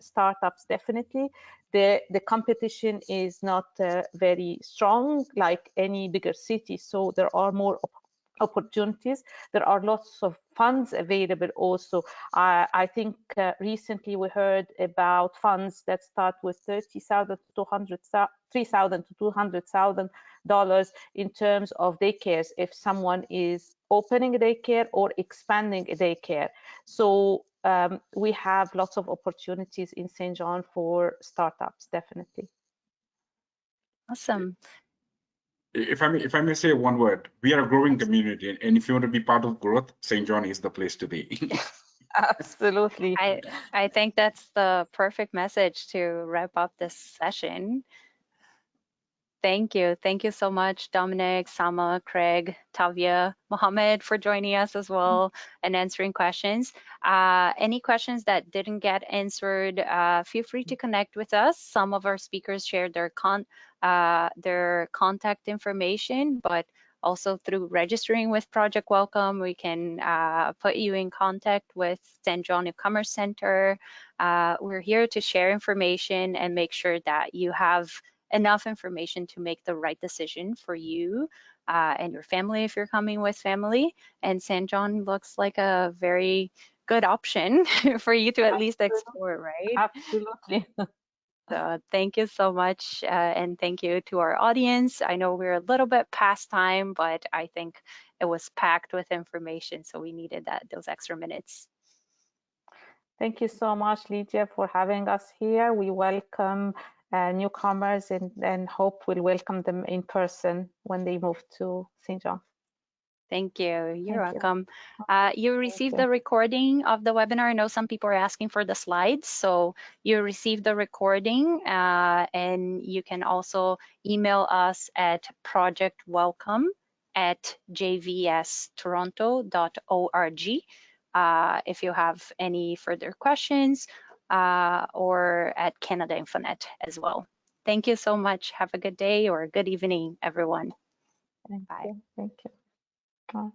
startups, definitely. The competition is not very strong like any bigger city, so there are more opportunities. There are lots of funds available also. I think recently we heard about funds that start with $30,000 to $3,000 to $200,000 in terms of daycares if someone is opening a daycare or expanding a daycare. So we have lots of opportunities in Saint John for startups, definitely. Awesome. If I may say one word, we are a growing community, and if you want to be part of growth, Saint John is the place to be. Absolutely. I think that's the perfect message to wrap up this session. Thank you. Thank you so much, Dominic, Sama, Craig, Tavia, Mohammed, for joining us as well and answering questions. Any questions that didn't get answered, feel free to connect with us. Some of our speakers shared their contact information, but also through registering with Project Welcome, we can put you in contact with Saint John Newcomers Centre. We're here to share information and make sure that you have enough information to make the right decision for you and your family if you're coming with family. And Saint John looks like a very good option for you to at least explore, right? Absolutely. So thank you so much, and thank you to our audience. I know we're a little bit past time, but I think it was packed with information, so we needed those extra minutes. Thank you so much, Lydia, for having us here. We welcome newcomers and hope we'll welcome them in person when they move to Saint John. Thank you. You're Thank welcome. You received the recording of the webinar. I know some people are asking for the slides, so you received the recording, and you can also email us at projectwelcome@jvstoronto.org if you have any further questions, or at Canada Infonet as well. Thank you so much. Have a good day or a good evening, everyone. Thank Bye. you. Thank you. Bye.